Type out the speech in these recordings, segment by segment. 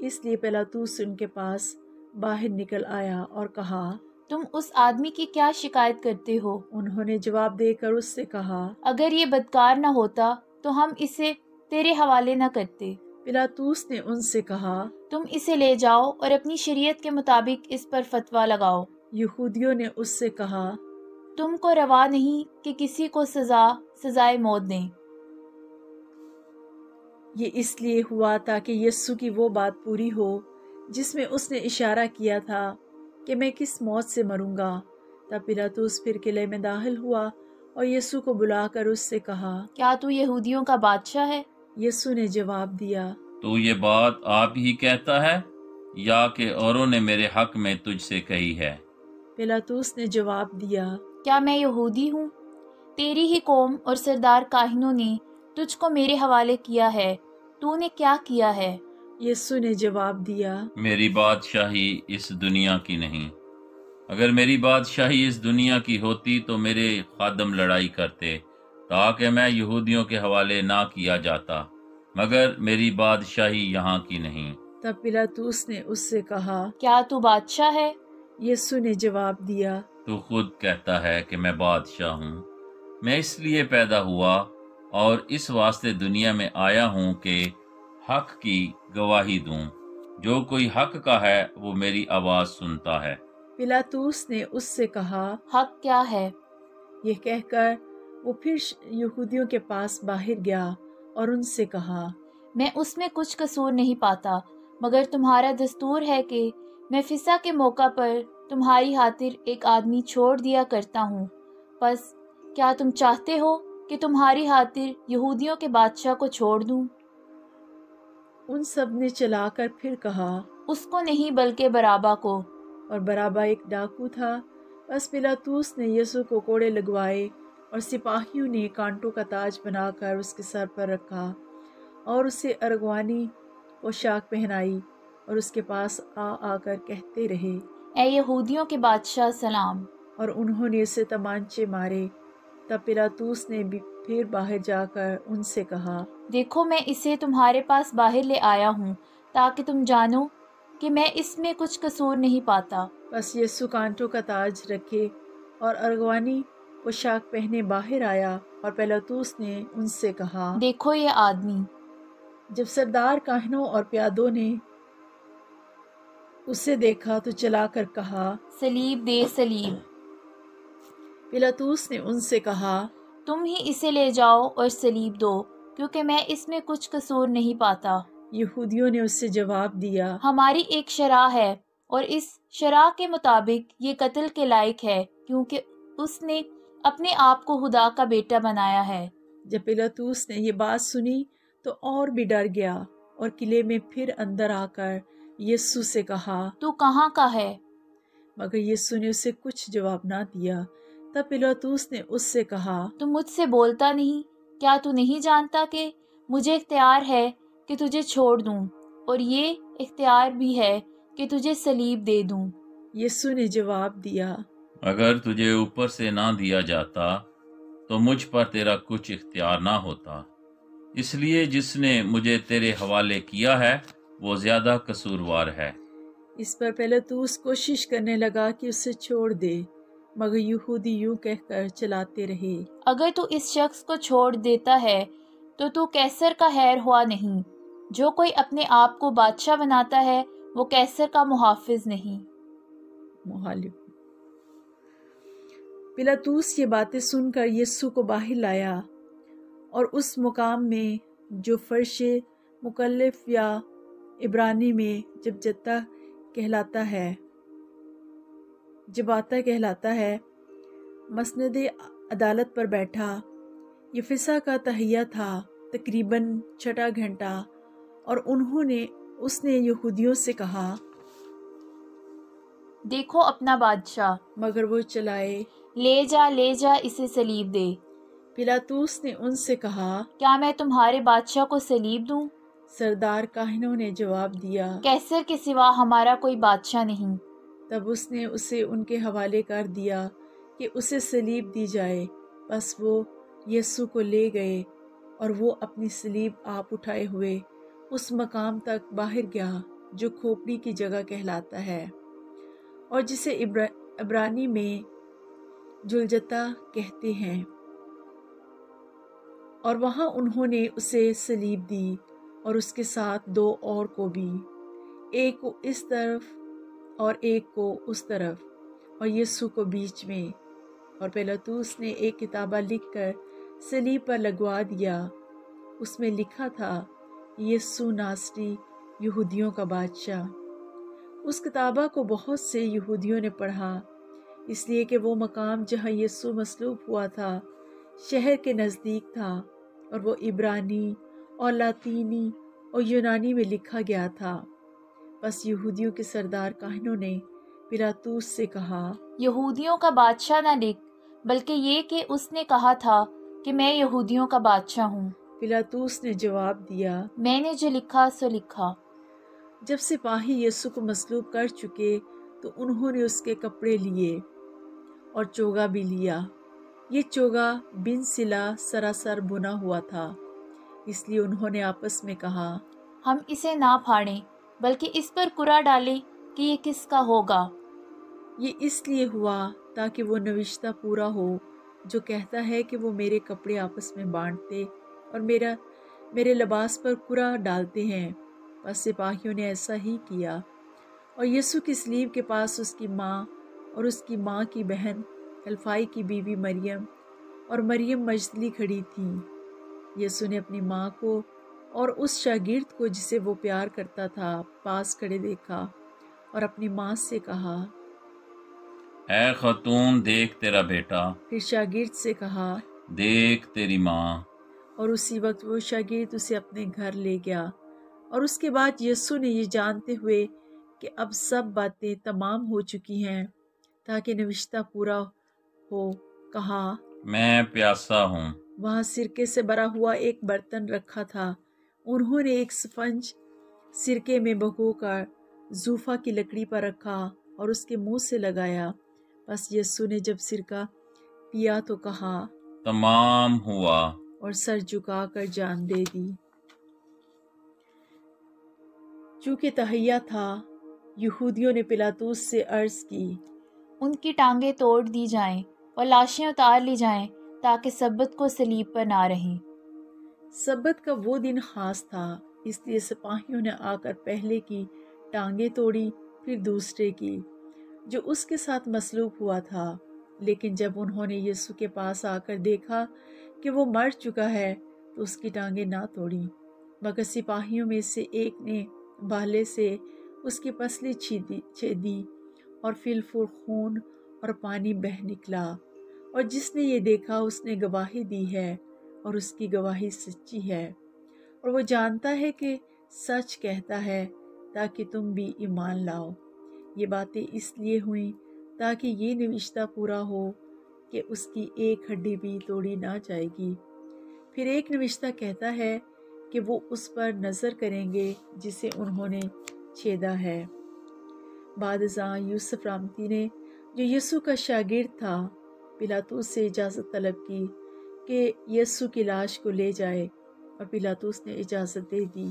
اس لیے پیلاطس ان کے پاس باہر نکل آیا اور کہا، تم اس آدمی کی کیا شکایت کرتے ہو؟ انہوں نے جواب دے کر اس سے کہا، اگر یہ بدکار نہ ہوتا تو ہم اسے تیرے حوالے نہ کرتے۔ پیلاطس نے ان سے کہا، تم اسے لے جاؤ اور اپنی شریعت کے مطابق اس پر فتویٰ لگاؤ۔ یہودیوں نے اس سے کہا، تم کو روا نہیں کہ کسی کو سزائے موت دیں۔ یہ اس لیے ہوا تاکہ یسوع کی وہ بات پوری ہو جس میں اس نے اشارہ کیا تھا کہ میں کس موت سے مروں گا۔ تب پیلاطس پھر قلعے میں داخل ہوا اور یسوع کو بلا کر اس سے کہا، کیا تو یہودیوں کا بادشاہ ہے؟ یسوع نے جواب دیا، تو یہ بات آپ ہی کہتا ہے یا کہ اوروں نے میرے حق میں تجھ سے کہی ہے؟ پیلاطس نے جواب دیا، کیا میں یہودی ہوں؟ تیری ہی قوم اور سردار کاہنوں نے تجھ کو میرے حوالے کیا ہے، تو نے کیا کیا ہے؟ یسوع نے جواب دیا، میری بادشاہی اس دنیا کی نہیں۔ اگر میری بادشاہی اس دنیا کی ہوتی تو میرے خادم لڑائی کرتے تاکہ میں یہودیوں کے حوالے نہ کیا جاتا، مگر میری بادشاہی یہاں کی نہیں۔ تب پیلاطس نے اس سے کہا، کیا تو بادشاہ ہے؟ یسوع نے جواب دیا، تو خود کہتا ہے کہ میں بادشاہ ہوں۔ میں اس لیے پیدا ہوا اور اس واسطے دنیا میں آیا ہوں کہ حق کی گواہی دوں۔ جو کوئی حق کا ہے وہ میری آواز سنتا ہے۔ پیلاطس نے اس سے کہا، حق کیا ہے؟ یہ کہہ کر وہ پھر یہودیوں کے پاس باہر گیا اور ان سے کہا، میں اس میں کچھ قصور نہیں پاتا، مگر تمہارا دستور ہے کہ میں فسح کے موقع پر تمہاری خاطر ایک آدمی چھوڑ دیا کرتا ہوں۔ پس کیا تم چاہتے ہو کہ تمہاری خاطر یہودیوں کے بادشاہ کو چھوڑ دوں؟ ان سب نے چلا کر پھر کہا، اس کو نہیں بلکہ بارابا کو۔ اور بارابا ایک ڈاکو تھا۔ بس پیلاطس نے یسوع کو کوڑے لگوائے اور سپاہیوں نے کانٹوں کا تاج بنا کر اس کے سر پر رکھا اور اسے ارغوانی پوشاک پہنائی اور اس کے پاس آ کر کہتے رہے، اے یہودیوں کے بادشاہ سلام۔ اور انہوں نے اسے تمانچے مارے۔ تب پیلاطس نے بھی پھر باہر جا کر ان سے کہا، دیکھو میں اسے تمہارے پاس باہر لے آیا ہوں تاکہ تم جانو کہ میں اس میں کچھ قصور نہیں پاتا۔ بس یسوع کانٹوں کا تاج رکھے اور ارغوانی پوشاک پہنے باہر آیا، اور پیلاطس نے ان سے کہا، دیکھو یہ آدمی۔ جب سردار کاہنوں اور پیادوں نے اسے دیکھا تو چلا کر کہا، سلیب دے، سلیب۔ پیلاطس نے ان سے کہا، تم ہی اسے لے جاؤ اور سلیب دو، کیونکہ میں اس میں کچھ قصور نہیں پاتا۔ یہودیوں نے اس سے جواب دیا، ہماری ایک شرع ہے اور اس شرع کے مطابق یہ قتل کے لائق ہے، کیونکہ اس نے اپنے آپ کو خدا کا بیٹا بنایا ہے۔ جب پیلاطس نے یہ بات سنی تو اور بھی ڈر گیا اور قلعے میں پھر اندر آ کر یسوع سے کہا، تو کہاں کا ہے؟ مگر یسوع نے اسے کچھ جواب نہ دیا۔ تب پیلاطس نے اس سے کہا، تم مجھ سے بولتا نہیں؟ کیا تو نہیں جانتا کہ مجھے اختیار ہے کہ تجھے چھوڑ دوں اور یہ اختیار بھی ہے کہ تجھے صلیب دے دوں؟ یسوع نے جواب دیا، اگر تجھے اوپر سے نہ دیا جاتا تو مجھ پر تیرا کچھ اختیار نہ ہوتا۔ اس لیے جس نے مجھے تیرے حوالے کیا ہے وہ زیادہ قصوروار ہے۔ اس پر پیلاطس کوشش کرنے لگا کہ اسے چھوڑ دے، مگر یہودی یوں کہہ کر چلاتے رہے، اگر تو اس شخص کو چھوڑ دیتا ہے تو کیسر کا خیر ہوا نہیں۔ جو کوئی اپنے آپ کو بادشاہ بناتا ہے وہ کیسر کا محافظ نہیں۔ مخالف۔ پیلاطس یہ باتیں سن کر یسوع کو باہر لایا اور اس مقام میں جو فرش مکلف یا عبرانی میں جباتہ کہلاتا ہے مسند عدالت پر بیٹھا۔ یہ فسح کا تہیہ تھا، تقریباً 6 گھنٹہ، اور اس نے یہودیوں سے کہا، دیکھو اپنا بادشاہ۔ مگر وہ چلائے، لے جا اسے صلیب دے۔ پیلاطس نے ان سے کہا، کیا میں تمہارے بادشاہ کو صلیب دوں؟ سردار کاہنوں نے جواب دیا، کیسر کے سوا ہمارا کوئی بادشاہ نہیں۔ تب اس نے اسے ان کے حوالے کر دیا کہ اسے صلیب دی جائے۔ بس وہ یسوع کو لے گئے اور وہ اپنی صلیب آپ اٹھائے ہوئے اس مقام تک باہر گیا جو کھوپڑی کی جگہ کہلاتا ہے اور جسے عبرانی میں جلجتہ کہتے ہیں، اور وہاں انہوں نے اسے صلیب دی اور اس کے ساتھ 2 اور کو بھی، ایک کو اس طرف اور ایک کو اس طرف، اور یسوع کو بیچ میں۔ اور پیلاطس نے ایک کتابہ لکھ کر صلیب پر لگوا دیا، اس میں لکھا تھا، یسوع ناصری، یہودیوں کا بادشاہ۔ اس کتابہ کو بہت سے یہودیوں نے پڑھا، اس لیے کہ وہ مقام جہاں یسوع مصلوب ہوا تھا شہر کے نزدیک تھا، اور وہ عبرانی اور لاطینی اور یونانی میں لکھا گیا تھا۔ بس یہودیوں کے سردار کاہنوں نے پیلاطس سے کہا، یہودیوں کا بادشاہ نہ لکھ، بلکہ یہ کہ اس نے کہا تھا کہ میں یہودیوں کا بادشاہ ہوں۔ پیلاطس نے جواب دیا، میں نے جو لکھا سو لکھا۔ جب سپاہی یسوع کو مصلوب کر چکے تو انہوں نے اس کے کپڑے لیے اور چوگا بھی لیا۔ یہ چوگا بن سلا سراسر بنا ہوا تھا، اس لیے انہوں نے آپس میں کہا، ہم اسے نہ پھاڑیں، بلکہ اس پر کرا ڈالیں کہ یہ کس کا ہوگا۔ یہ اس لیے ہوا تاکہ وہ نوشتہ پورا ہو جو کہتا ہے کہ وہ میرے کپڑے آپس میں بانٹتے اور میرے لباس پر کرا ڈالتے ہیں۔ بس سپاہیوں نے ایسا ہی کیا، اور یسوع کی صلیب کے پاس اس کی ماں اور اس کی ماں کی بہن ہلفائی کی بیوی مریم اور مریم مجدلی کھڑی تھیں۔ یسوع نے اپنی ماں کو اور اس شاگرد کو جسے وہ پیار کرتا تھا پاس کھڑے دیکھا، اور اپنی ماں سے کہا، اے خاتون، دیکھ تیرا بیٹا، پھر شاگرد سے کہا، دیکھ تیری ماں۔ اور اسی وقت وہ شاگرد اسے اپنے گھر لے گیا۔ اور اس کے بعد یسوع نے یہ جانتے ہوئے کہ اب سب باتیں تمام ہو چکی ہیں تاکہ نوشتہ پورا ہو، کہا، میں پیاسا ہوں۔ وہاں سرکے سے بھرا ہوا ایک برتن رکھا تھا، انہوں نے ایک سفنج سرکے میں بھگو کر زوفا کی لکڑی پر رکھا اور اس کے منہ سے لگایا۔ بس یسوع نے جب سرکہ پیا تو کہا، تمام ہوا، اور سر جھکا کر جان دے دی۔ چونکہ تہیا تھا، یہودیوں نے پیلاطس سے عرض کی، ان کی ٹانگیں توڑ دی جائیں اور لاشیں اتار لی جائیں تاکہ سبت کو صلیب پر نہ رہیں۔ سبت کا وہ دن خاص تھا، اس لیے سپاہیوں نے آ کر پہلے کی ٹانگیں توڑی، پھر دوسرے کی جو اس کے ساتھ مصلوب ہوا تھا۔ لیکن جب انہوں نے یسوع کے پاس آ کر دیکھا کہ وہ مر چکا ہے تو اس کی ٹانگیں نہ توڑی، مگر سپاہیوں میں سے ایک نے بھالے سے اس کی پسلی چھیدی اور فی الفور خون اور پانی بہہ نکلا، اور جس نے یہ دیکھا اس نے گواہی دی ہے، اور اس کی گواہی سچی ہے، اور وہ جانتا ہے کہ سچ کہتا ہے تاکہ تم بھی ایمان لاؤ۔ یہ باتیں اس لیے ہوئیں تاکہ یہ نوشتہ پورا ہو کہ اس کی ایک ہڈی بھی توڑی نہ جائے گی۔ پھر ایک نوشتہ کہتا ہے کہ وہ اس پر نظر کریں گے جسے انہوں نے چھیدا ہے۔ بعد ازاں یوسف رامتی نے، جو یسوع کا شاگرد تھا، پیلاطس سے اجازت طلب کی کہ یسوع کی لاش کو لے جائے، اور پیلاطس نے اجازت دے دی۔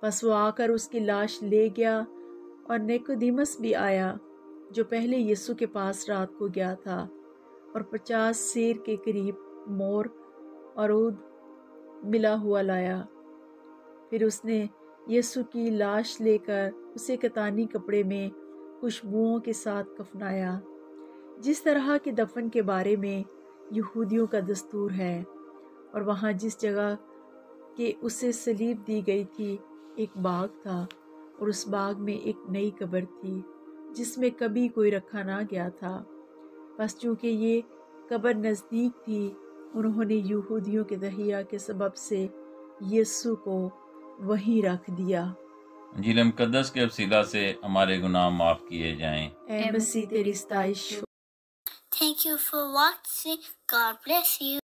پس وہ آ کر اس کی لاش لے گیا، اور نیکودیمس بھی آیا جو پہلے یسوع کے پاس رات کو گیا تھا، اور 50 سیر کے قریب مور اور عود ملا ہوا لایا۔ پھر اس نے یسوع کی لاش لے کر اسے کتانی کپڑے میں خوشبوؤں کے ساتھ کفنایا، جس طرح کے دفن کے بارے میں یہودیوں کا دستور ہے۔ اور وہاں جس جگہ کہ اسے صلیب دی گئی تھی ایک باغ تھا، اور اس باغ میں ایک نئی قبر تھی جس میں کبھی کوئی رکھا نہ گیا تھا۔ بس چونکہ یہ قبر نزدیک تھی، انہوں نے یہودیوں کے تہیا کے سبب سے یسوع کو وہیں رکھ دیا۔ انجیل مقدس کے وسیلہ سے ہمارے گناہ معاف کیے جائیں۔ اے مسیح تیری ستائش ہو۔ Thank you for watching. God bless you.